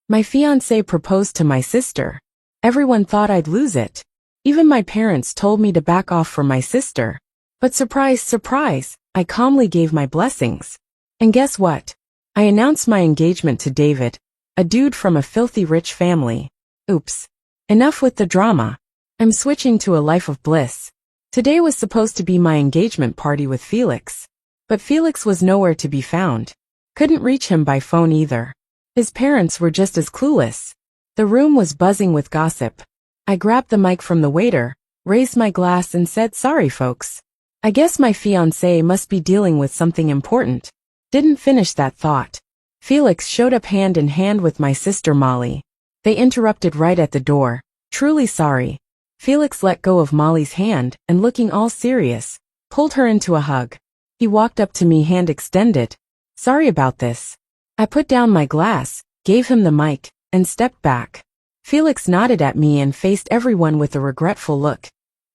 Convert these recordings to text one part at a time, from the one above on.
My fiancé proposed to my sister. Everyone thought I'd lose it. Even my parents told me to back off from my sister. But surprise, surprise, I calmly gave my blessings. And guess what? I announced my engagement to David, a dude from a filthy rich family. Oops. Enough with the drama. I'm switching to a life of bliss. Today was supposed to be my engagement party with Felix. But Felix was nowhere to be found. Couldn't reach him by phone either. His parents were just as clueless. The room was buzzing with gossip. I grabbed the mic from the waiter, raised my glass and said, "Sorry folks. I guess my fiancé must be dealing with something important." Didn't finish that thought. Felix showed up hand in hand with my sister Molly. They interrupted right at the door. "Truly sorry." Felix let go of Molly's hand and, looking all serious, pulled her into a hug. He walked up to me, hand extended. "Sorry about this." I put down my glass, gave him the mic, and stepped back. Felix nodded at me and faced everyone with a regretful look.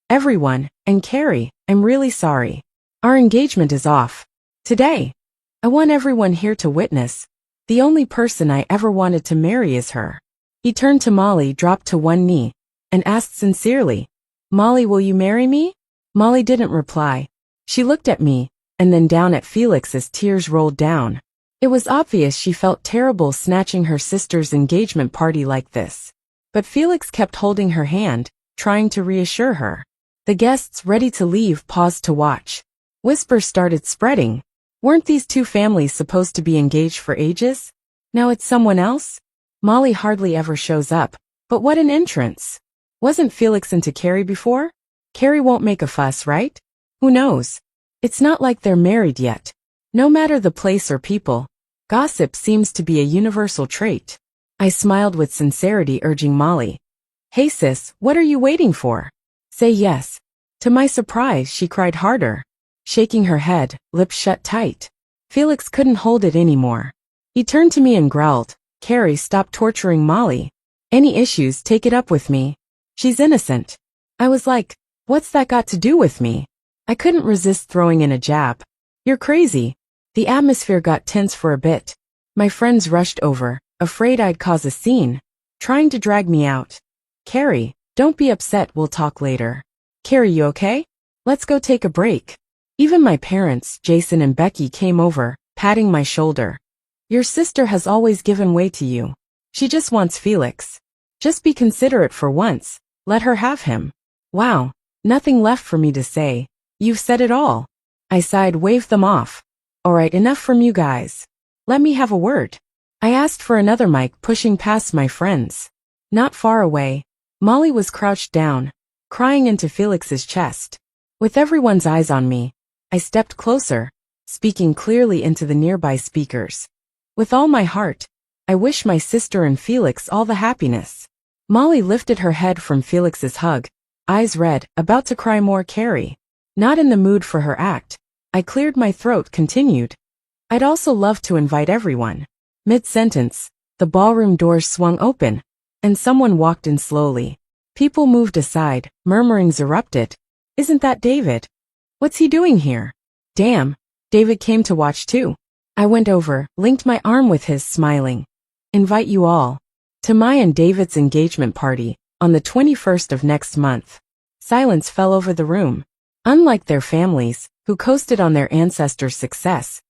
"Everyone, and Carrie, I'm really sorry. Our engagement is off. Today. I want everyone here to witness. The only person I ever wanted to marry is her." He turned to Molly, dropped to one knee, and asked sincerely, "Molly, will you marry me?" Molly didn't reply. She looked at me, and then down at Felix as tears rolled down. It was obvious she felt terrible snatching her sister's engagement party like this. But Felix kept holding her hand, trying to reassure her. The guests, ready to leave, paused to watch. Whispers started spreading. Weren't these two families supposed to be engaged for ages? Now it's someone else? Molly hardly ever shows up, but what an entrance. Wasn't Felix into Carrie before? Carrie won't make a fuss, right? Who knows? It's not like they're married yet. No matter the place or people, gossip seems to be a universal trait. I smiled with sincerity, urging Molly. "Hey sis, what are you waiting for? Say yes." To my surprise, she cried harder, shaking her head, lips shut tight. Felix couldn't hold it anymore. He turned to me and growled, "Carrie, stop torturing Molly. Any issues, take it up with me. She's innocent." I was like, what's that got to do with me? I couldn't resist throwing in a jab. "You're crazy." The atmosphere got tense for a bit. My friends rushed over, afraid I'd cause a scene, trying to drag me out. "Carrie, don't be upset, we'll talk later." "Carrie, you okay? Let's go take a break." Even my parents, Jason and Becky, came over, patting my shoulder. "Your sister has always given way to you. She just wants Felix. Just be considerate for once. Let her have him." Wow, nothing left for me to say. You've said it all. I sighed, waved them off. "All right, enough from you guys. Let me have a word." I asked for another mic, pushing past my friends. Not far away, Molly was crouched down, crying into Felix's chest. With everyone's eyes on me, I stepped closer, speaking clearly into the nearby speakers. "With all my heart, I wish my sister and Felix all the happiness." Molly lifted her head from Felix's hug, eyes red, about to cry more. "Carrie, not in the mood for her act." I cleared my throat, continued. "I'd also love to invite everyone." Mid-sentence, the ballroom doors swung open, and someone walked in slowly. People moved aside, murmurings erupted. "Isn't that David? What's he doing here?" "Damn, David came to watch too." I went over, linked my arm with his, smiling. "Invite you all to my and David's engagement party on the 21st of next month." Silence fell over the room. Unlike their families, who coasted on their ancestors' success,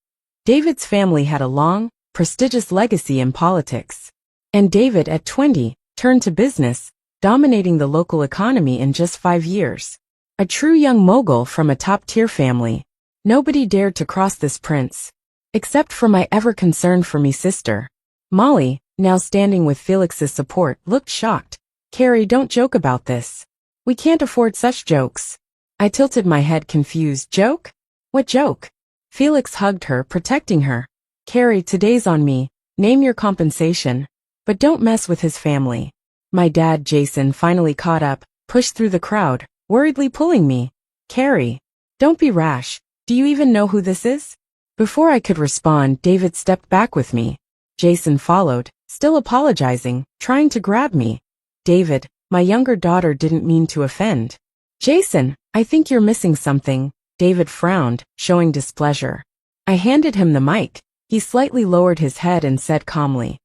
David's family had a long, prestigious legacy in politics. And David, at 20, turned to business, dominating the local economy in just 5 years. A true young mogul from a top-tier family. Nobody dared to cross this prince, except for my ever-concerned for me sister. Molly, now standing with Felix's support, looked shocked. "Carrie, don't joke about this. We can't afford such jokes." I tilted my head, confused. "Joke? What joke?" Felix hugged her, protecting her. "Carrie, today's on me. Name your compensation. But don't mess with his family." My dad, Jason, finally caught up, pushed through the crowd, worriedly pulling me. "Carrie, don't be rash. Do you even know who this is?" Before I could respond, David stepped back with me. Jason followed, still apologizing, trying to grab me. "David, my younger daughter didn't mean to offend." "Jason, I think you're missing something." David frowned, showing displeasure. I handed him the mic. He slightly lowered his head and said calmly,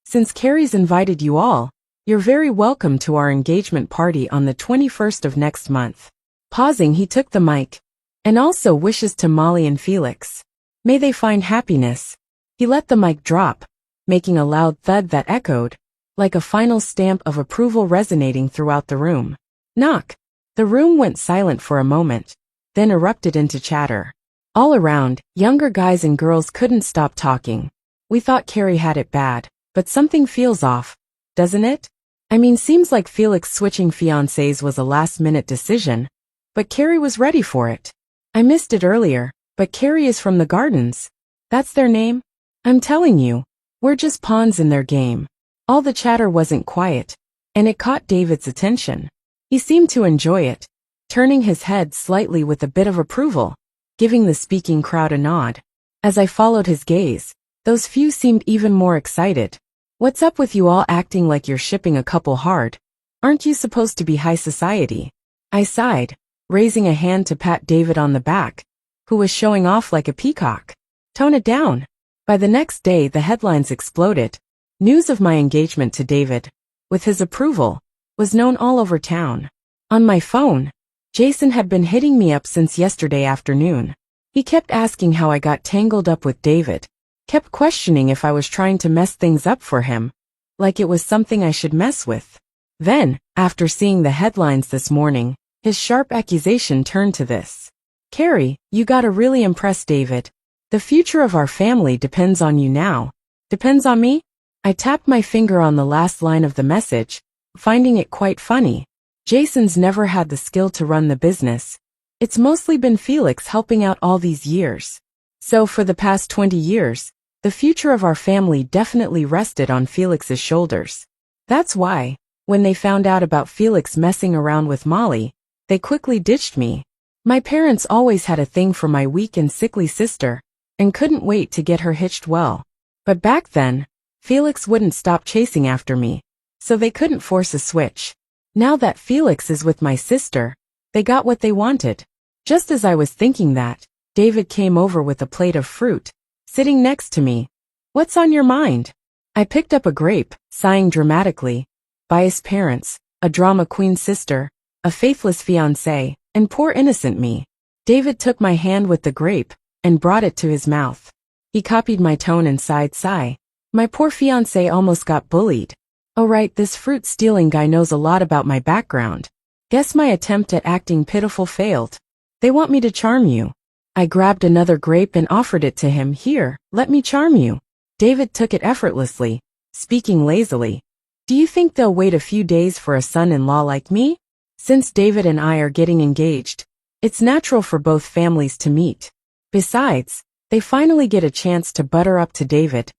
Since Carrie's invited you all, you're very welcome to our engagement party on the 21st of next month. Pausing, he took the mic. And also wishes to Molly and Felix. May they find happiness. He let the mic drop, making a loud thud that echoed, like a final stamp of approval resonating throughout the room. Knock. The room went silent for a moment, then erupted into chatter. All around, younger guys and girls couldn't stop talking. We thought Carrie had it bad, but something feels off, doesn't it? I mean, seems like Felix switching fiancés was a last-minute decision, but Carrie was ready for it. I missed it earlier, but Carrie is from the Gardens. That's their name? I'm telling you, we're just pawns in their game. All the chatter wasn't quiet, and it caught David's attention. He seemed to enjoy it, turning his head slightly with a bit of approval, giving the speaking crowd a nod. As I followed his gaze, those few seemed even more excited. What's up with you all acting like you're shipping a couple hard? Aren't you supposed to be high society? I sighed, raising a hand to pat David on the back, who was showing off like a peacock. Tone it down. By the next day, the headlines exploded. News of my engagement to David, with his approval, was known all over town. On my phone, Jason had been hitting me up since yesterday afternoon. He kept asking how I got tangled up with David, kept questioning if I was trying to mess things up for him, like it was something I should mess with. Then, after seeing the headlines this morning, his sharp accusation turned to this. Carrie, you gotta really impress David. The future of our family depends on you now. Depends on me? I tapped my finger on the last line of the message, finding it quite funny. Jason's never had the skill to run the business. It's mostly been Felix helping out all these years. So for the past 20 years, the future of our family definitely rested on Felix's shoulders. That's why, when they found out about Felix messing around with Molly, they quickly ditched me. My parents always had a thing for my weak and sickly sister, and couldn't wait to get her hitched well. But back then, Felix wouldn't stop chasing after me, so they couldn't force a switch. Now that Felix is with my sister, they got what they wanted. Just as I was thinking that, David came over with a plate of fruit, sitting next to me. What's on your mind? I picked up a grape, sighing dramatically. Biased parents, a drama queen sister, a faithless fiancé, and poor innocent me. David took my hand with the grape and brought it to his mouth. He copied my tone and sighed sigh. My poor fiancé almost got bullied. Oh right, this fruit-stealing guy knows a lot about my background. Guess my attempt at acting pitiful failed. They want me to charm you. I grabbed another grape and offered it to him. Here, let me charm you. David took it effortlessly, speaking lazily. Do you think they'll wait a few days for a son-in-law like me? Since David and I are getting engaged, it's natural for both families to meet. Besides, they finally get a chance to butter up to David.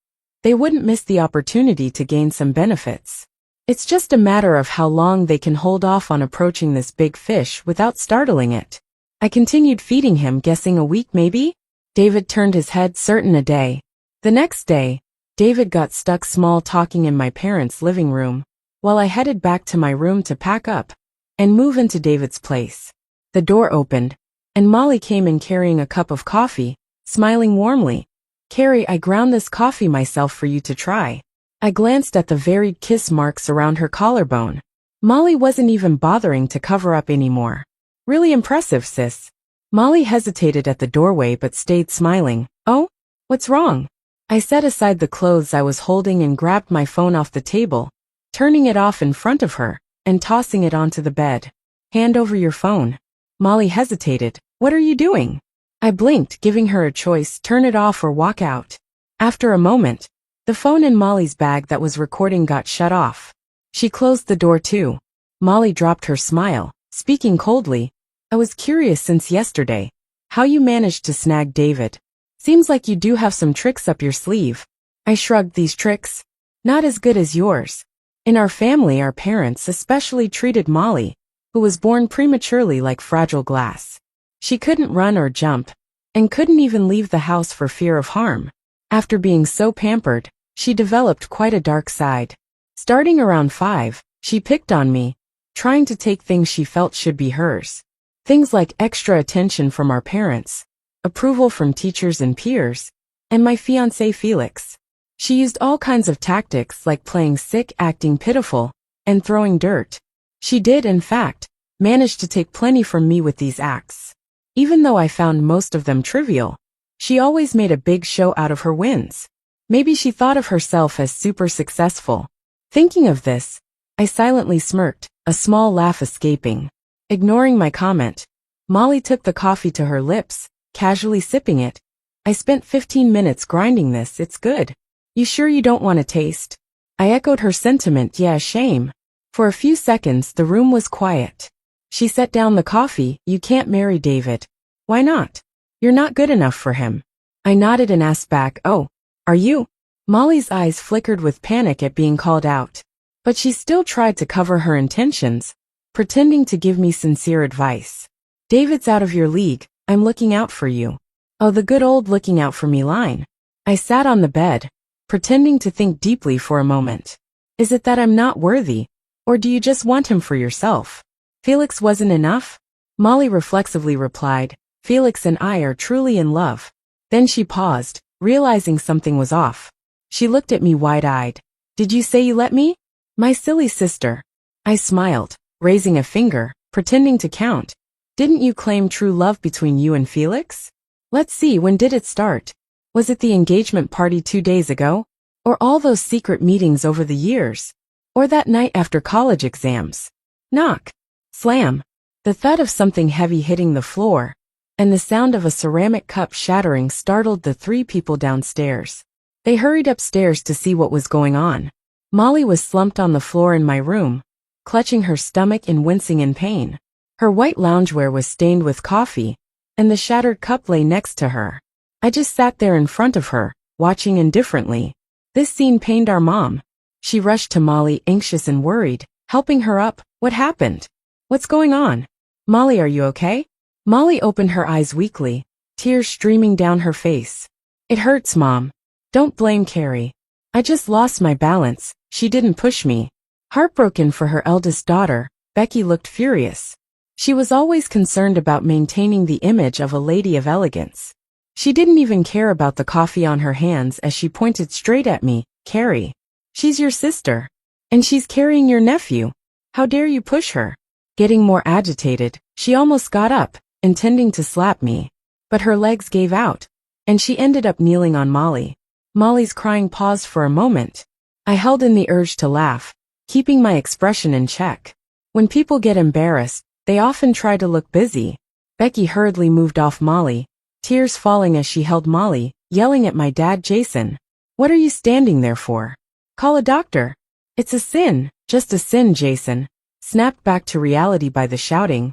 They wouldn't miss the opportunity to gain some benefits. It's just a matter of how long they can hold off on approaching this big fish without startling it. I continued feeding him, guessing a week maybe? David turned his head, certain a day. The next day, David got stuck small talking in my parents' living room, while I headed back to my room to pack up and move into David's place. The door opened, and Molly came in carrying a cup of coffee, smiling warmly. Carrie, I ground this coffee myself for you to try. I glanced at the varied kiss marks around her collarbone. Molly wasn't even bothering to cover up anymore. Really impressive, sis. Molly hesitated at the doorway but stayed smiling. Oh? What's wrong? I set aside the clothes I was holding and grabbed my phone off the table, turning it off in front of her and tossing it onto the bed. Hand over your phone. Molly hesitated. What are you doing? I blinked, giving her a choice, turn it off or walk out. After a moment, the phone in Molly's bag that was recording got shut off. She closed the door too. Molly dropped her smile, speaking coldly. I was curious since yesterday, how you managed to snag David. Seems like you do have some tricks up your sleeve. I shrugged. These tricks? Not as good as yours. In our family, our parents especially treated Molly, who was born prematurely, like fragile glass. She couldn't run or jump, and couldn't even leave the house for fear of harm. After being so pampered, she developed quite a dark side. Starting around 5, she picked on me, trying to take things she felt should be hers. Things like extra attention from our parents, approval from teachers and peers, and my fiancé Felix. She used all kinds of tactics like playing sick, acting pitiful, and throwing dirt. She did, in fact, manage to take plenty from me with these acts. Even though I found most of them trivial, she always made a big show out of her wins. Maybe she thought of herself as super successful. Thinking of this, I silently smirked, a small laugh escaping. Ignoring my comment, Molly took the coffee to her lips, casually sipping it. I spent 15 minutes grinding this, it's good. You sure you don't want to taste? I echoed her sentiment, yeah, shame. For a few seconds the room was quiet. She set down the coffee. You can't marry David. Why not? You're not good enough for him. I nodded and asked back, oh, are you? Molly's eyes flickered with panic at being called out. But she still tried to cover her intentions, pretending to give me sincere advice. David's out of your league, I'm looking out for you. Oh, the good old looking out for me line. I sat on the bed, pretending to think deeply for a moment. Is it that I'm not worthy? Or do you just want him for yourself? Felix wasn't enough? Molly reflexively replied, Felix and I are truly in love. Then she paused, realizing something was off. She looked at me wide-eyed. Did you say you let me? My silly sister. I smiled, raising a finger, pretending to count. Didn't you claim true love between you and Felix? Let's see, when did it start? Was it the engagement party 2 days ago? Or all those secret meetings over the years? Or that night after college exams? Knock. Slam. The thud of something heavy hitting the floor, and the sound of a ceramic cup shattering startled the 3 people downstairs. They hurried upstairs to see what was going on. Molly was slumped on the floor in my room, clutching her stomach and wincing in pain. Her white loungewear was stained with coffee, and the shattered cup lay next to her. I just sat there in front of her, watching indifferently. This scene pained our mom. She rushed to Molly, anxious and worried, helping her up. What happened? What's going on? Molly, are you okay? Molly opened her eyes weakly, tears streaming down her face. It hurts, Mom. Don't blame Carrie. I just lost my balance. She didn't push me. Heartbroken for her eldest daughter, Becky looked furious. She was always concerned about maintaining the image of a lady of elegance. She didn't even care about the coffee on her hands as she pointed straight at me. Carrie, she's your sister. And she's carrying your nephew. How dare you push her? Getting more agitated, she almost got up, intending to slap me. But her legs gave out, and she ended up kneeling on Molly. Molly's crying paused for a moment. I held in the urge to laugh, keeping my expression in check. When people get embarrassed, they often try to look busy. Becky hurriedly moved off Molly, tears falling as she held Molly, yelling at my dad, Jason. What are you standing there for? Call a doctor. It's a sin, just a sin, Jason. Snapped back to reality by the shouting.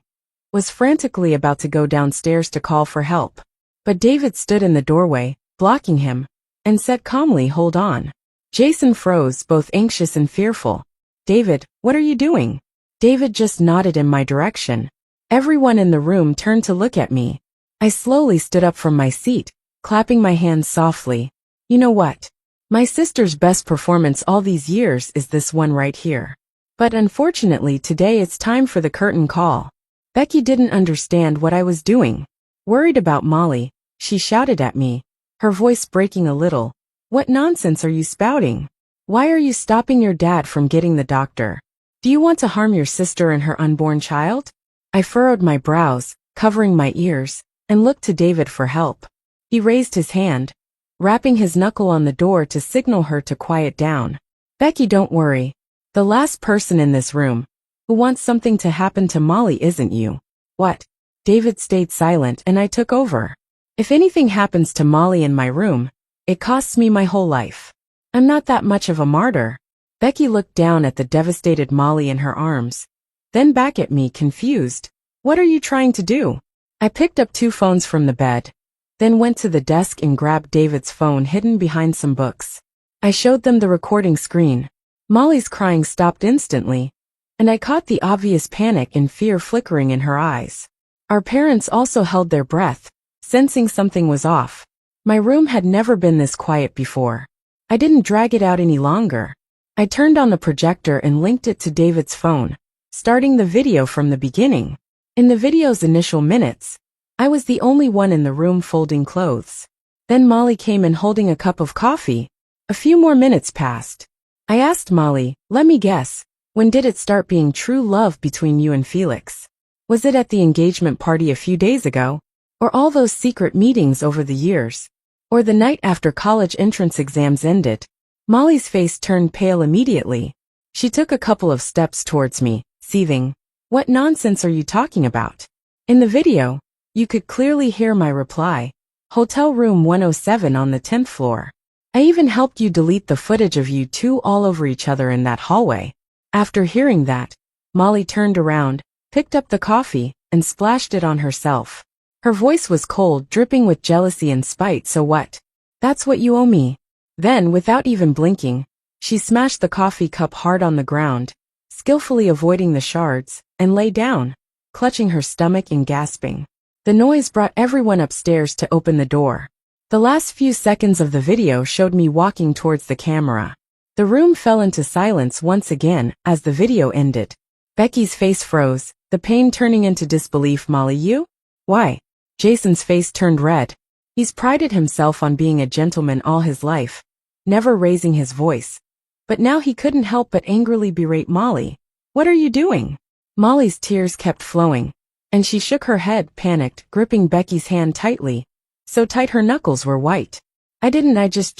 Was frantically about to go downstairs to call for help. But David stood in the doorway, blocking him, and said calmly, hold on. Jason froze, both anxious and fearful. David, what are you doing? David just nodded in my direction. Everyone in the room turned to look at me. I slowly stood up from my seat, clapping my hands softly. You know what? My sister's best performance all these years is this one right here. But unfortunately today it's time for the curtain call. Becky didn't understand what I was doing. Worried about Molly, she shouted at me, her voice breaking a little. What nonsense are you spouting? Why are you stopping your dad from getting the doctor? Do you want to harm your sister and her unborn child? I furrowed my brows, covering my ears, and looked to David for help. He raised his hand, rapping his knuckle on the door to signal her to quiet down. Becky, don't worry. The last person in this room who wants something to happen to Molly isn't you. What? David stayed silent and I took over. If anything happens to Molly in my room, it costs me my whole life. I'm not that much of a martyr. Becky looked down at the devastated Molly in her arms, then back at me, confused. What are you trying to do? I picked up 2 phones from the bed, then went to the desk and grabbed David's phone hidden behind some books. I showed them the recording screen. Molly's crying stopped instantly, and I caught the obvious panic and fear flickering in her eyes. Our parents also held their breath, sensing something was off. My room had never been this quiet before. I didn't drag it out any longer. I turned on the projector and linked it to David's phone, starting the video from the beginning. In the video's initial minutes, I was the only one in the room folding clothes. Then Molly came in holding a cup of coffee. A few more minutes passed. I asked Molly, let me guess, when did it start being true love between you and Felix? Was it at the engagement party a few days ago? Or all those secret meetings over the years? Or the night after college entrance exams ended? Molly's face turned pale immediately. She took a couple of steps towards me, seething. What nonsense are you talking about? In the video, you could clearly hear my reply. Hotel room 107 on the 10th floor. I even helped you delete the footage of you two all over each other in that hallway. After hearing that, Molly turned around, picked up the coffee, and splashed it on herself. Her voice was cold, dripping with jealousy and spite. So what? That's what you owe me. Then, without even blinking, she smashed the coffee cup hard on the ground, skillfully avoiding the shards, and lay down, clutching her stomach and gasping. The noise brought everyone upstairs to open the door. The last few seconds of the video showed me walking towards the camera. The room fell into silence once again as the video ended. Becky's face froze, the pain turning into disbelief. Molly, you? Why? Jason's face turned red. He's prided himself on being a gentleman all his life, never raising his voice. But now he couldn't help but angrily berate Molly. What are you doing? Molly's tears kept flowing, and she shook her head, panicked, gripping Becky's hand tightly, so tight her knuckles were white. I just.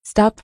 Stop.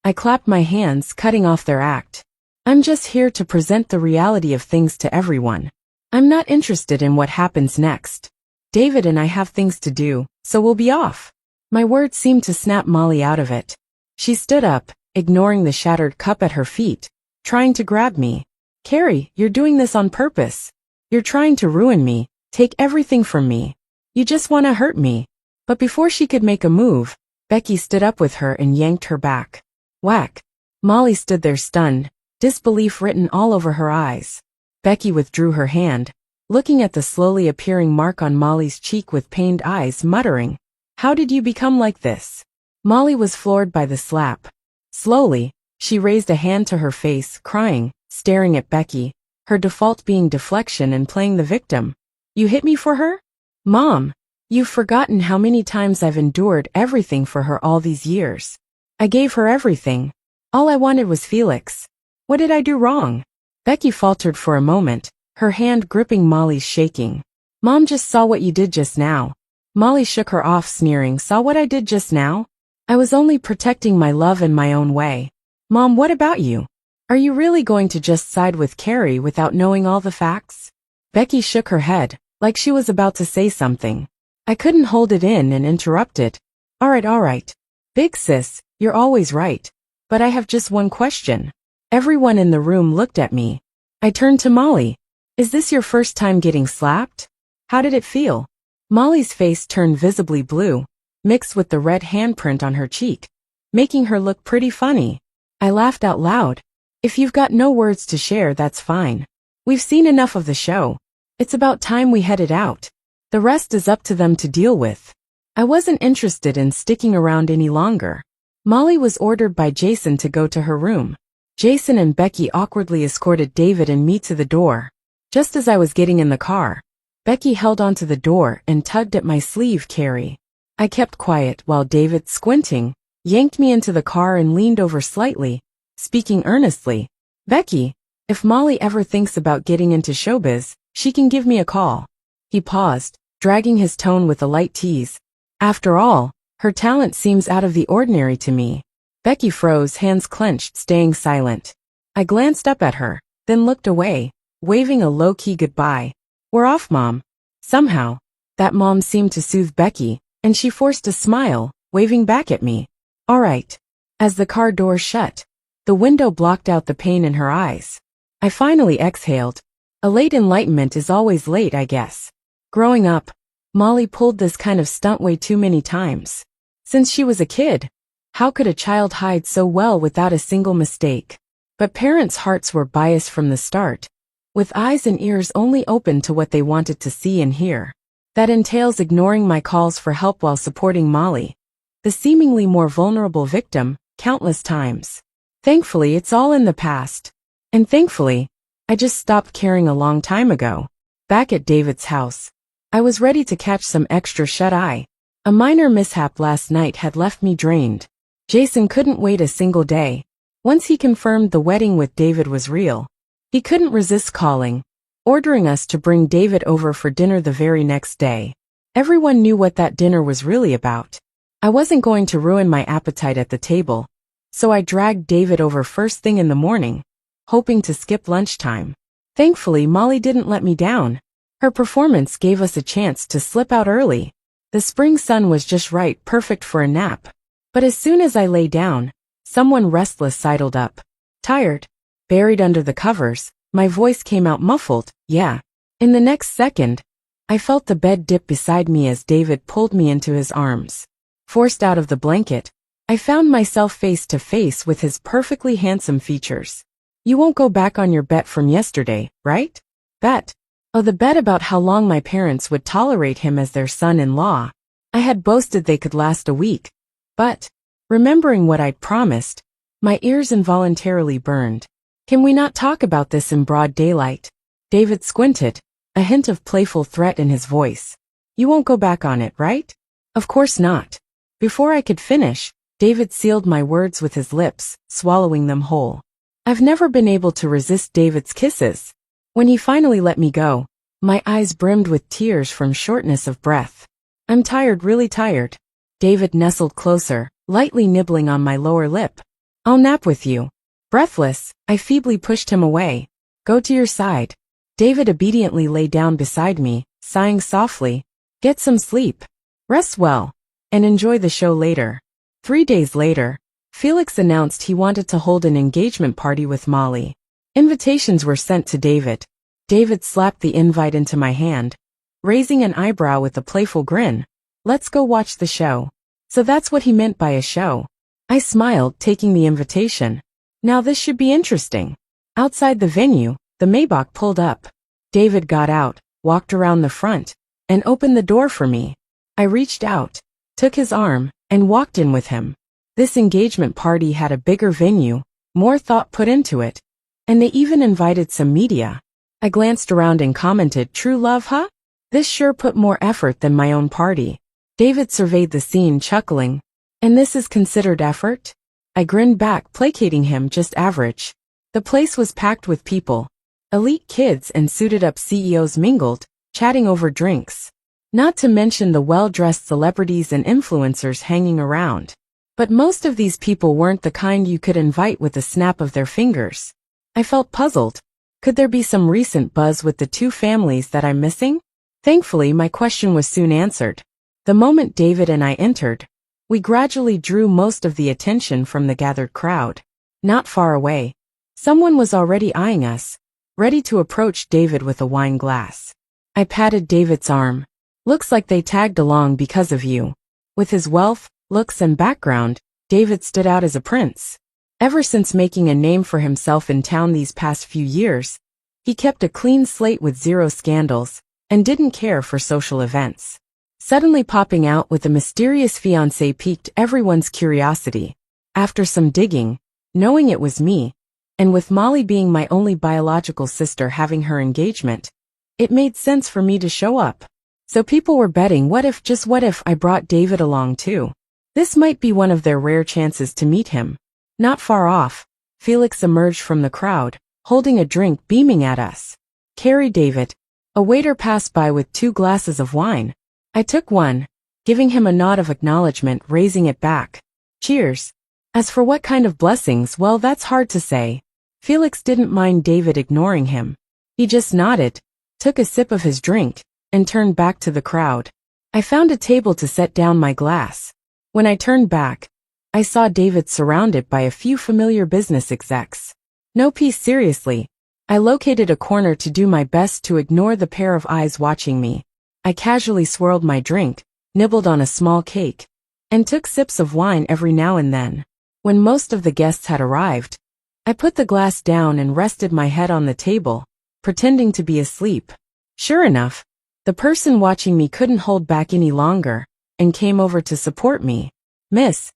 I clapped my hands, cutting off their act. I'm just here to present the reality of things to everyone. I'm not interested in what happens next. David and I have things to do, so we'll be off. My words seemed to snap Molly out of it. She stood up, ignoring the shattered cup at her feet, trying to grab me. Carrie, you're doing this on purpose. You're trying to ruin me, take everything from me. You just want to hurt me. But before she could make a move, Becky stood up with her and yanked her back. Whack. Molly stood there stunned, disbelief written all over her eyes. Becky withdrew her hand, looking at the slowly appearing mark on Molly's cheek with pained eyes, muttering, How did you become like this? Molly was floored by the slap. Slowly, she raised a hand to her face, crying, staring at Becky, her default being deflection and playing the victim. You hit me for her? Mom, you've forgotten how many times I've endured everything for her all these years. I gave her everything. All I wanted was Felix. What did I do wrong? Becky faltered for a moment, her hand gripping Molly's, shaking. Mom just saw what you did just now. Molly shook her off, sneering. Saw what I did just now? I was only protecting my love in my own way. Mom, what about you? Are you really going to just side with Carrie without knowing all the facts? Becky shook her head, like she was about to say something. I couldn't hold it in and interrupted. All right. Big sis, you're always right. But I have just one question. Everyone in the room looked at me. I turned to Molly. Is this your first time getting slapped? How did it feel? Molly's face turned visibly blue, mixed with the red handprint on her cheek, making her look pretty funny. I laughed out loud. If you've got no words to share, that's fine. We've seen enough of the show. It's about time we headed out. The rest is up to them to deal with. I wasn't interested in sticking around any longer. Molly was ordered by Jason to go to her room. Jason and Becky awkwardly escorted David and me to the door. Just as I was getting in the car, Becky held onto the door and tugged at my sleeve. Carrie. I kept quiet while David, squinting, yanked me into the car and leaned over slightly, speaking earnestly. Becky, if Molly ever thinks about getting into showbiz, she can give me a call. He paused, dragging his tone with a light tease. After all, her talent seems out of the ordinary to me. Becky froze, hands clenched, staying silent. I glanced up at her, then looked away, waving a low-key goodbye. We're off, Mom. Somehow, that mom seemed to soothe Becky, and she forced a smile, waving back at me. All right. As the car door shut, the window blocked out the pain in her eyes. I finally exhaled. A late enlightenment is always late, I guess. Growing up, Molly pulled this kind of stunt way too many times. Since she was a kid, how could a child hide so well without a single mistake? But parents' hearts were biased from the start, with eyes and ears only open to what they wanted to see and hear. That entails ignoring my calls for help while supporting Molly, the seemingly more vulnerable victim, countless times. Thankfully, it's all in the past. And thankfully, I just stopped caring a long time ago. Back at David's house, I was ready to catch some extra shut-eye. A minor mishap last night had left me drained. Jason couldn't wait a single day. Once he confirmed the wedding with David was real, he couldn't resist calling, ordering us to bring David over for dinner the very next day. Everyone knew what that dinner was really about. I wasn't going to ruin my appetite at the table, so I dragged David over first thing in the morning, hoping to skip lunchtime. Thankfully, Molly didn't let me down. Her performance gave us a chance to slip out early. The spring sun was just right, perfect for a nap. But as soon as I lay down, someone restless sidled up. Tired, buried under the covers, my voice came out muffled, yeah. In the next second, I felt the bed dip beside me as David pulled me into his arms. Forced out of the blanket, I found myself face to face with his perfectly handsome features. You won't go back on your bet from yesterday, right? Bet. Oh, the bet about how long my parents would tolerate him as their son-in-law. I had boasted they could last a week. But, remembering what I'd promised, my ears involuntarily burned. Can we not talk about this in broad daylight? David squinted, a hint of playful threat in his voice. You won't go back on it, right? Of course not. Before I could finish, David sealed my words with his lips, swallowing them whole. I've never been able to resist David's kisses. When he finally let me go, my eyes brimmed with tears from shortness of breath. I'm tired, really tired. David nestled closer, lightly nibbling on my lower lip. I'll nap with you. Breathless, I feebly pushed him away. Go to your side. David obediently lay down beside me, sighing softly. Get some sleep. Rest well. And enjoy the show later. 3 days later, Felix announced he wanted to hold an engagement party with Molly. Invitations were sent to David. David slapped the invite into my hand, raising an eyebrow with a playful grin. Let's go watch the show. So that's what he meant by a show. I smiled, taking the invitation. Now this should be interesting. Outside the venue, the Maybach pulled up. David got out, walked around the front, and opened the door for me. I reached out, took his arm, and walked in with him. This engagement party had a bigger venue, more thought put into it, and they even invited some media. I glanced around and commented, true love, huh? This sure put more effort than my own party. David surveyed the scene, chuckling. And this is considered effort? I grinned back, placating him, just average. The place was packed with people. Elite kids and suited-up CEOs mingled, chatting over drinks. Not to mention the well-dressed celebrities and influencers hanging around. But most of these people weren't the kind you could invite with a snap of their fingers. I felt puzzled. Could there be some recent buzz with the two families that I'm missing? Thankfully, my question was soon answered. The moment David and I entered, we gradually drew most of the attention from the gathered crowd. Not far away, someone was already eyeing us, ready to approach David with a wine glass. I patted David's arm. Looks like they tagged along because of you. With his wealth, looks, and background, David stood out as a prince. Ever since making a name for himself in town these past few years, he kept a clean slate with zero scandals, and didn't care for social events. Suddenly popping out with a mysterious fiancé piqued everyone's curiosity. After some digging, knowing it was me, and with Molly being my only biological sister having her engagement, it made sense for me to show up. So people were betting just what if I brought David along too? This might be one of their rare chances to meet him. Not far off, Felix emerged from the crowd, holding a drink, beaming at us. Carry David. A waiter passed by with 2 glasses of wine. I took one, giving him a nod of acknowledgement, raising it back. Cheers. As for what kind of blessings, well, that's hard to say. Felix didn't mind David ignoring him. He just nodded, took a sip of his drink, and turned back to the crowd. I found a table to set down my glass. When I turned back, I saw David surrounded by a few familiar business execs. No peace, seriously. I located a corner to do my best to ignore the pair of eyes watching me. I casually swirled my drink, nibbled on a small cake, and took sips of wine every now and then. When most of the guests had arrived, I put the glass down and rested my head on the table, pretending to be asleep. Sure enough, the person watching me couldn't hold back any longer, and came over to support me. Miss,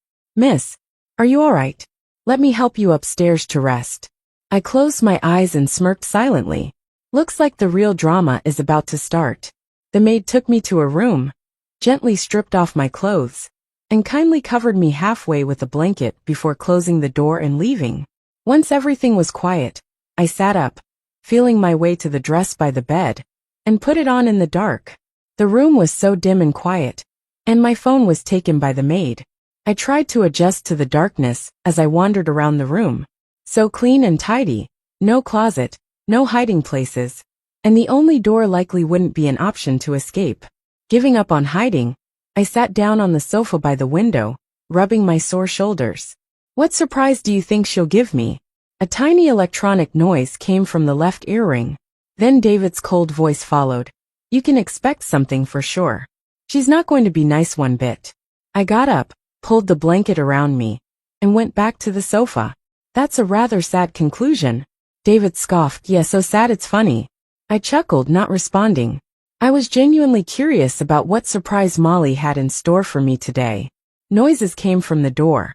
are you all right? Let me help you upstairs to rest. I closed my eyes and smirked silently. Looks like the real drama is about to start. The maid took me to a room, gently stripped off my clothes, and kindly covered me halfway with a blanket before closing the door and leaving. Once everything was quiet, I sat up, feeling my way to the dress by the bed, and put it on in the dark. The room was so dim and quiet, and my phone was taken by the maid. I tried to adjust to the darkness as I wandered around the room. So clean and tidy, no closet, no hiding places, and the only door likely wouldn't be an option to escape. Giving up on hiding, I sat down on the sofa by the window, rubbing my sore shoulders. What surprise do you think she'll give me? A tiny electronic noise came from the left earring. Then David's cold voice followed. You can expect something for sure. She's not going to be nice one bit. I got up, pulled the blanket around me, and went back to the sofa. That's a rather sad conclusion. David scoffed. Yeah, so sad it's funny. I chuckled, not responding. I was genuinely curious about what surprise Molly had in store for me today. Noises came from the door.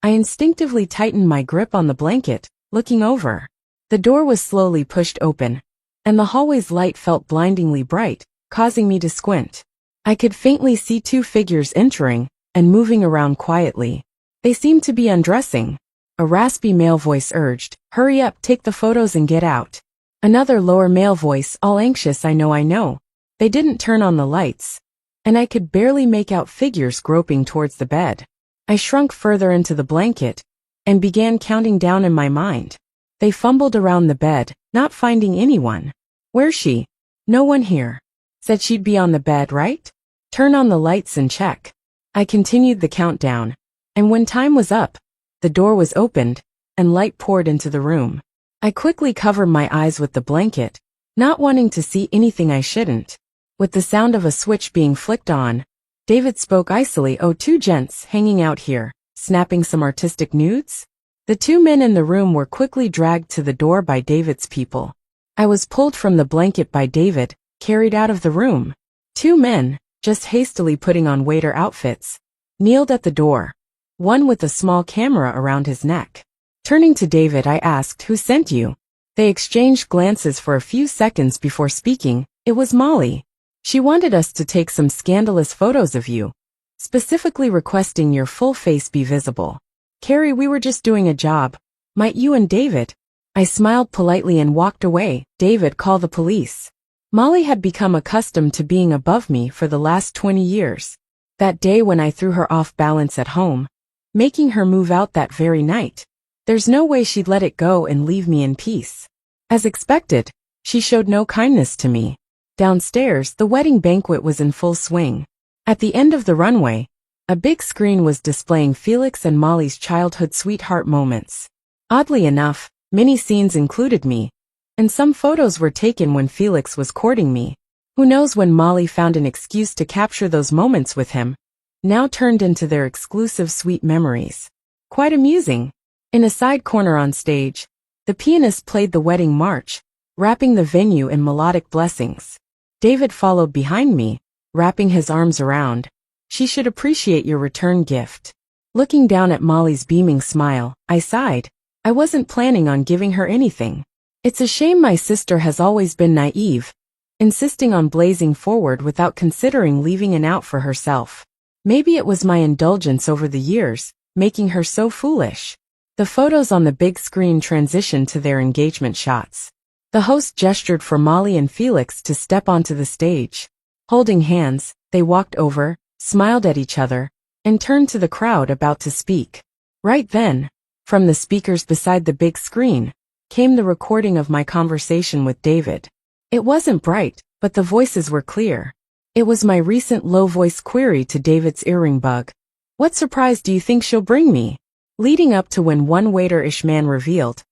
I instinctively tightened my grip on the blanket, looking over. The door was slowly pushed open, and the hallway's light felt blindingly bright, causing me to squint. I could faintly see two figures entering and moving around quietly. They seemed to be undressing. A raspy male voice urged, "Hurry up, take the photos and get out." Another lower male voice, all anxious, I know. They didn't turn on the lights, and I could barely make out figures groping towards the bed. I shrunk further into the blanket and began counting down in my mind. They fumbled around the bed, not finding anyone. Where's she? No one here. Said she'd be on the bed, right? Turn on the lights and check. I continued the countdown, and when time was up, the door was opened, and light poured into the room. I quickly covered my eyes with the blanket, not wanting to see anything I shouldn't. With the sound of a switch being flicked on, David spoke icily. "Oh, two gents hanging out here, snapping some artistic nudes?" The two men in the room were quickly dragged to the door by David's people. I was pulled from the blanket by David, carried out of the room. Two men, just hastily putting on waiter outfits, kneeled at the door, one with a small camera around his neck. Turning to David, I asked, "Who sent you?" They exchanged glances for a few seconds before speaking. "It was Molly. She wanted us to take some scandalous photos of you, specifically requesting your full face be visible." "Carrie, we were just doing a job. Might you and David?" I smiled politely and walked away. "David, call the police." Molly had become accustomed to being above me for the last 20 years. That day when I threw her off balance at home, making her move out that very night, there's no way she'd let it go and leave me in peace. As expected, she showed no kindness to me. Downstairs, the wedding banquet was in full swing. At the end of the runway, a big screen was displaying Felix and Molly's childhood sweetheart moments. Oddly enough, many scenes included me, and some photos were taken when Felix was courting me. Who knows when Molly found an excuse to capture those moments with him, now turned into their exclusive sweet memories. Quite amusing. In a side corner on stage, the pianist played the wedding march, wrapping the venue in melodic blessings. David followed behind me, wrapping his arms around. "She should appreciate your return gift." Looking down at Molly's beaming smile, I sighed. I wasn't planning on giving her anything. It's a shame my sister has always been naive, insisting on blazing forward without considering leaving an out for herself. Maybe it was my indulgence over the years, making her so foolish. The photos on the big screen transitioned to their engagement shots. The host gestured for Molly and Felix to step onto the stage. Holding hands, they walked over, smiled at each other, and turned to the crowd about to speak. Right then, from the speakers beside the big screen, came the recording of my conversation with David. It wasn't bright, but the voices were clear. It was my recent low-voice query to David's earring bug. "What surprise do you think she'll bring me?" Leading up to when one waiter-ish man revealed,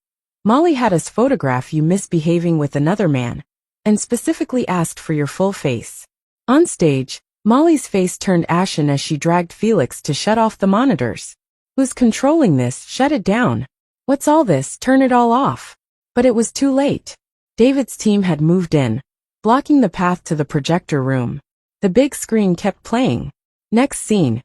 "Molly had us photograph you misbehaving with another man, and specifically asked for your full face." On stage, Molly's face turned ashen as she dragged Felix to shut off the monitors. "Who's controlling this? Shut it down. What's all this? Turn it all off." But it was too late. David's team had moved in, blocking the path to the projector room. The big screen kept playing. Next scene.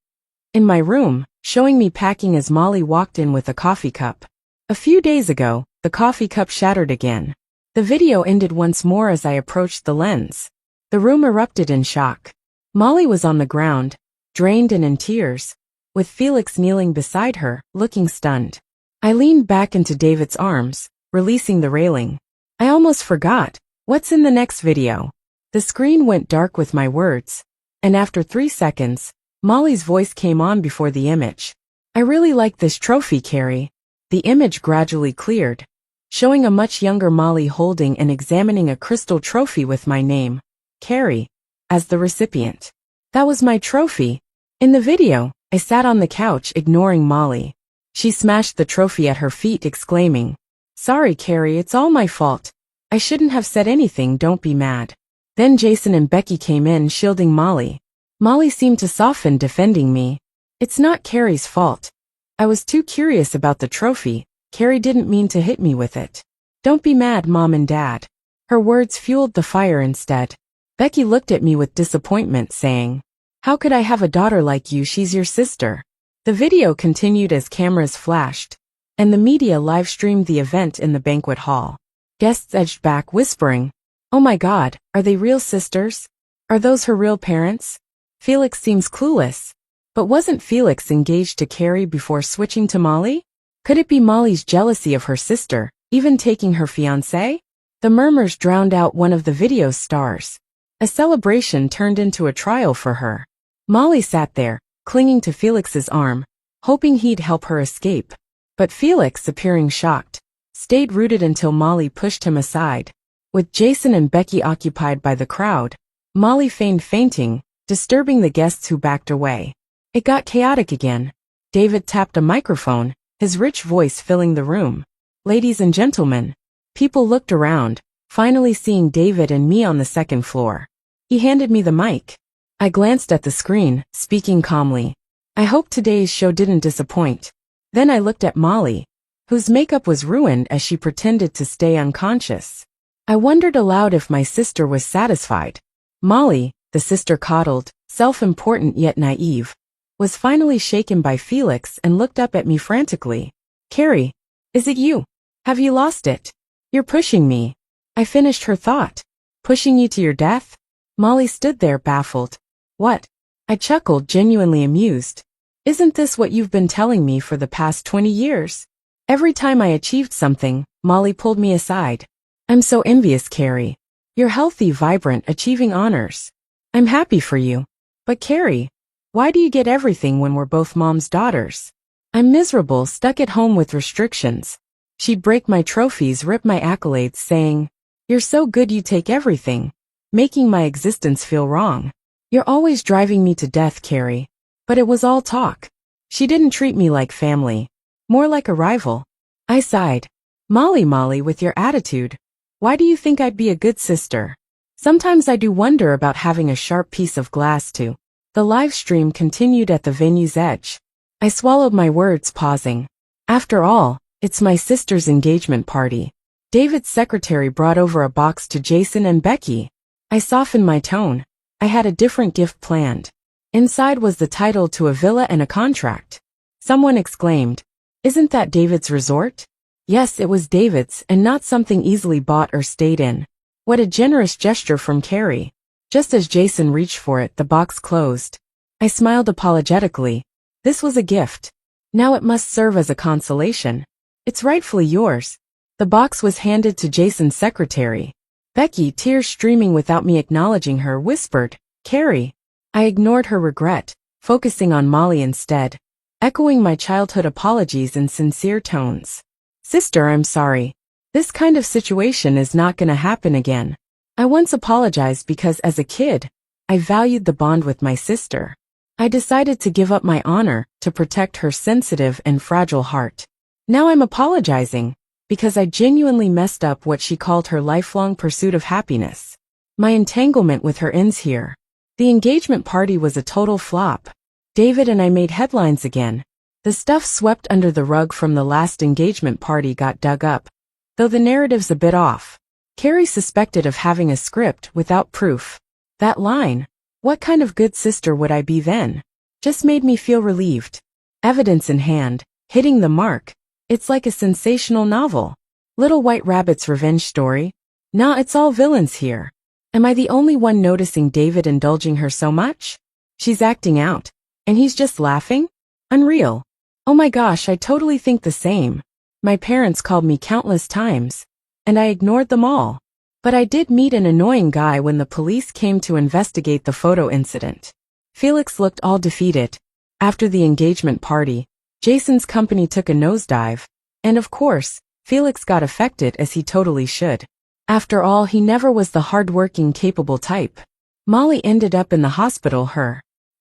In my room, showing me packing as Molly walked in with a coffee cup. A few days ago, the coffee cup shattered again. The video ended once more as I approached the lens. The room erupted in shock. Molly was on the ground, drained and in tears, with Felix kneeling beside her, looking stunned. I leaned back into David's arms, releasing the railing. I almost forgot. What's in the next video? The screen went dark with my words, and after 3 seconds, Molly's voice came on before the image. I really like this trophy, Carrie. The image gradually cleared, showing a much younger Molly holding and examining a crystal trophy with my name, Carrie, as the recipient. That was my trophy. In the video, I sat on the couch ignoring Molly. She smashed the trophy at her feet, exclaiming, "Sorry, Carrie, it's all my fault. I shouldn't have said anything, don't be mad." Then Jason and Becky came in, shielding Molly. Molly seemed to soften, defending me. "It's not Carrie's fault. I was too curious about the trophy. Carrie didn't mean to hit me with it. Don't be mad, Mom and Dad." Her words fueled the fire instead. Becky looked at me with disappointment, saying, "How could I have a daughter like you? She's your sister." The video continued as cameras flashed, and the media live-streamed the event in the banquet hall. Guests edged back, whispering, "Oh my God, are they real sisters? Are those her real parents?" Felix seems clueless. But wasn't Felix engaged to Carrie before switching to Molly? Could it be Molly's jealousy of her sister, even taking her fiancé? The murmurs drowned out one of the video's stars. A celebration turned into a trial for her. Molly sat there, clinging to Felix's arm, hoping he'd help her escape. But Felix, appearing shocked, stayed rooted until Molly pushed him aside. With Jason and Becky occupied by the crowd, Molly feigned fainting, disturbing the guests who backed away. It got chaotic again. David tapped a microphone, his rich voice filling the room. "Ladies and gentlemen." People looked around, finally seeing David and me on the second floor. He handed me the mic. I glanced at the screen, speaking calmly. I hope today's show didn't disappoint. Then I looked at Molly, whose makeup was ruined as she pretended to stay unconscious. I wondered aloud if my sister was satisfied. Molly, the sister coddled, self-important yet naive, was finally shaken by Felix and looked up at me frantically. "Carrie, is it you? Have you lost it? You're pushing me." I finished her thought. "Pushing you to your death?" Molly stood there baffled. "What?" I chuckled, genuinely amused. "Isn't this what you've been telling me for the past 20 years? Every time I achieved something, Molly pulled me aside. I'm so envious, Carrie. You're healthy, vibrant, achieving honors. I'm happy for you. But Carrie, why do you get everything when we're both mom's daughters? I'm miserable, stuck at home with restrictions." She'd break my trophies, rip my accolades, saying, "You're so good you take everything," making my existence feel wrong. "You're always driving me to death, Carrie." But it was all talk. She didn't treat me like family, more like a rival. I sighed. Molly, with your attitude, why do you think I'd be a good sister?" Sometimes I do wonder about having a sharp piece of glass too. The live stream continued at the venue's edge. I swallowed my words, pausing. After all, it's my sister's engagement party. David's secretary brought over a box to Jason and Becky. I softened my tone. I had a different gift planned. Inside was the title to a villa and a contract. Someone exclaimed, "Isn't that David's resort?" Yes, it was David's, and not something easily bought or stayed in. What a generous gesture from Carrie. Just as Jason reached for it, the box closed. I smiled apologetically. This was a gift. Now it must serve as a consolation. "It's rightfully yours." The box was handed to Jason's secretary. Becky, tears streaming without me acknowledging her, whispered, "Carrie." I ignored her regret, focusing on Molly instead, echoing my childhood apologies in sincere tones. "Sister, I'm sorry. This kind of situation is not gonna happen again. I once apologized because as a kid, I valued the bond with my sister. I decided to give up my honor to protect her sensitive and fragile heart. Now I'm apologizing because I genuinely messed up what she called her lifelong pursuit of happiness. My entanglement with her ends here. The engagement party was a total flop. David and I made headlines again. The stuff swept under the rug from the last engagement party got dug up, though the narrative's a bit off. Carrie suspected of having a script without proof. That line, "What kind of good sister would I be then?" just made me feel relieved. Evidence in hand, hitting the mark. It's like a sensational novel. Little White Rabbit's revenge story. Nah, it's all villains here. Am I the only one noticing David indulging her so much? She's acting out, and he's just laughing? Unreal. Oh my gosh, I totally think the same. My parents called me countless times, and I ignored them all. But I did meet an annoying guy when the police came to investigate the photo incident. Felix looked all defeated. After the engagement party, Jason's company took a nosedive, and of course, Felix got affected as he totally should. After all, he never was the hardworking, capable type. Molly ended up in the hospital.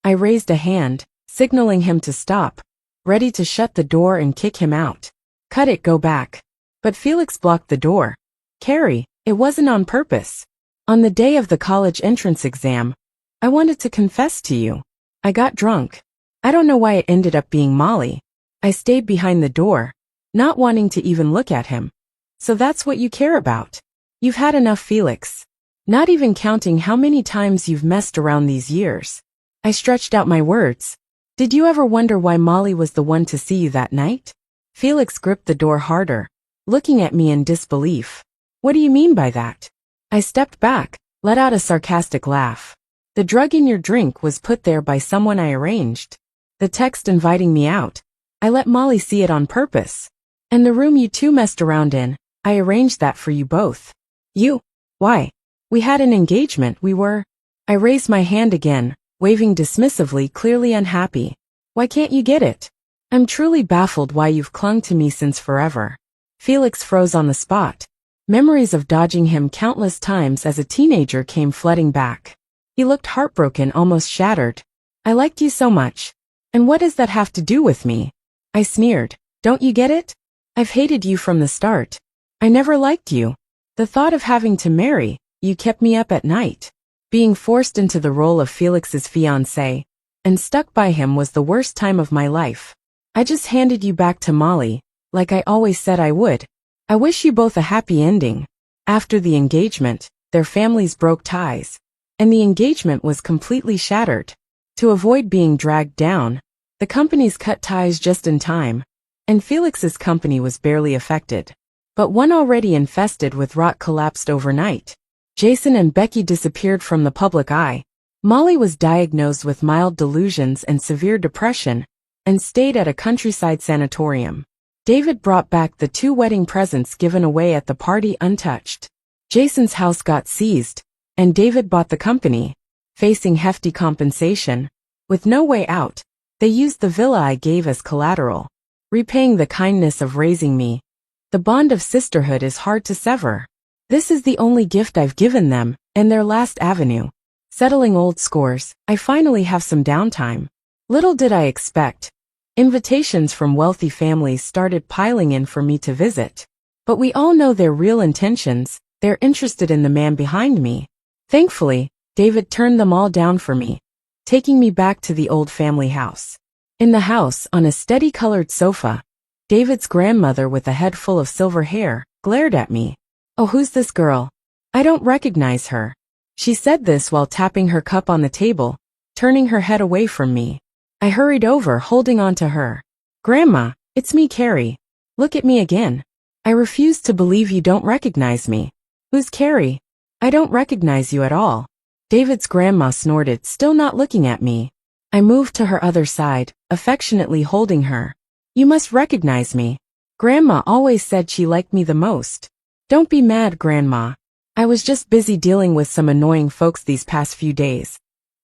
I raised a hand, signaling him to stop, ready to shut the door and kick him out. Cut it, go back. But Felix blocked the door. Carrie, it wasn't on purpose. On the day of the college entrance exam, I wanted to confess to you. I got drunk. I don't know why it ended up being Molly. I stayed behind the door, not wanting to even look at him. So that's what you care about. You've had enough, Felix. Not even counting how many times you've messed around these years. I stretched out my words. Did you ever wonder why Molly was the one to see you that night? Felix gripped the door harder, looking at me in disbelief. What do you mean by that? I stepped back, let out a sarcastic laugh. The drug in your drink was put there by someone I arranged. The text inviting me out, I let Molly see it on purpose. And the room you two messed around in, I arranged that for you both. You? Why? We had an engagement, I raised my hand again, waving dismissively, clearly unhappy. Why can't you get it? I'm truly baffled why you've clung to me since forever. Felix froze on the spot. Memories of dodging him countless times as a teenager came flooding back. He looked heartbroken, almost shattered. I liked you so much. And what does that have to do with me? I sneered. Don't you get it? I've hated you from the start. I never liked you. The thought of having to marry you kept me up at night. Being forced into the role of Felix's fiancé and stuck by him was the worst time of my life. I just handed you back to Molly, like I always said I would. I wish you both a happy ending. After the engagement, their families broke ties, and the engagement was completely shattered. To avoid being dragged down, the companies cut ties just in time, and Felix's company was barely affected. But one already infested with rot collapsed overnight. Jason and Becky disappeared from the public eye. Molly was diagnosed with mild delusions and severe depression, and stayed at a countryside sanatorium. David brought back the 2 wedding presents given away at the party untouched. Jason's house got seized, and David bought the company. Facing hefty compensation, with no way out, they used the villa I gave as collateral, repaying the kindness of raising me. The bond of sisterhood is hard to sever. This is the only gift I've given them, and their last avenue. Settling old scores, I finally have some downtime. Little did I expect. Invitations from wealthy families started piling in for me to visit. But we all know their real intentions. They're interested in the man behind me. Thankfully, David turned them all down for me, taking me back to the old family house. In the house, on a steady-colored sofa, David's grandmother, with a head full of silver hair, glared at me. Oh, who's this girl? I don't recognize her. She said this while tapping her cup on the table, turning her head away from me. I hurried over, holding on to her. Grandma, it's me, Carrie. Look at me again. I refuse to believe you don't recognize me. Who's Carrie? I don't recognize you at all. David's grandma snorted, still not looking at me. I moved to her other side, affectionately holding her. You must recognize me. Grandma always said she liked me the most. Don't be mad, Grandma. I was just busy dealing with some annoying folks these past few days.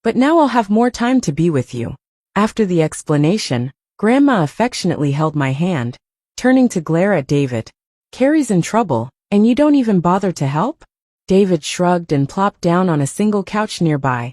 But now I'll have more time to be with you. After the explanation, Grandma affectionately held my hand, turning to glare at David. Carrie's in trouble, and you don't even bother to help? David shrugged and plopped down on a single couch nearby.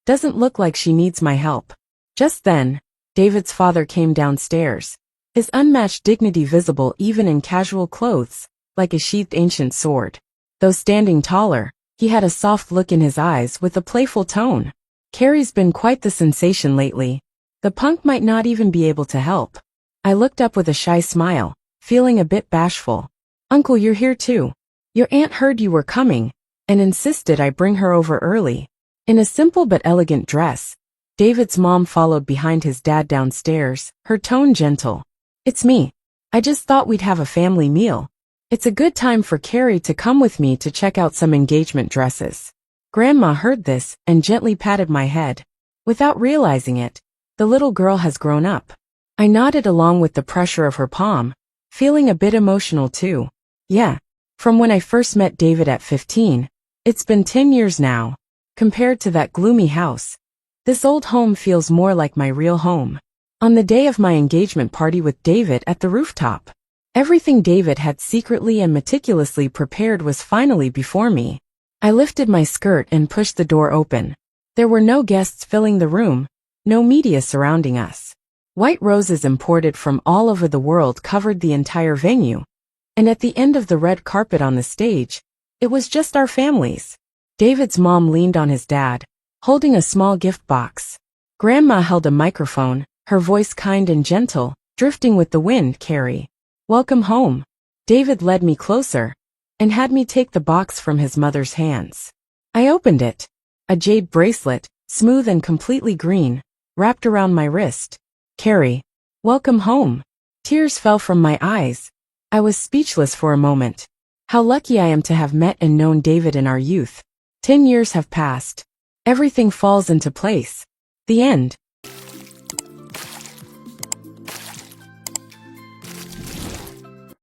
Doesn't look like she needs my help. Just then, David's father came downstairs, his unmatched dignity visible even in casual clothes, like a sheathed ancient sword. Though standing taller, he had a soft look in his eyes with a playful tone. Carrie's been quite the sensation lately. The punk might not even be able to help. I looked up with a shy smile, feeling a bit bashful. Uncle, you're here too. Your aunt heard you were coming, and insisted I bring her over early. In a simple but elegant dress, David's mom followed behind his dad downstairs, her tone gentle. It's me. I just thought we'd have a family meal. It's a good time for Carrie to come with me to check out some engagement dresses. Grandma heard this and gently patted my head. Without realizing it, the little girl has grown up. I nodded along with the pressure of her palm, feeling a bit emotional too. Yeah. From when I first met David at 15, it's been 10 years now. Compared to that gloomy house, this old home feels more like my real home. On the day of my engagement party with David at the rooftop, everything David had secretly and meticulously prepared was finally before me. I lifted my skirt and pushed the door open. There were no guests filling the room, no media surrounding us. White roses imported from all over the world covered the entire venue, and at the end of the red carpet on the stage, it was just our families. David's mom leaned on his dad, holding a small gift box. Grandma held a microphone, her voice kind and gentle, drifting with the wind. Carrie, welcome home. David led me closer and had me take the box from his mother's hands. I opened it. A jade bracelet, smooth and completely green, wrapped around my wrist. Carrie, welcome home. Tears fell from my eyes. I was speechless for a moment. How lucky I am to have met and known David in our youth. 10 years have passed. Everything falls into place. The end.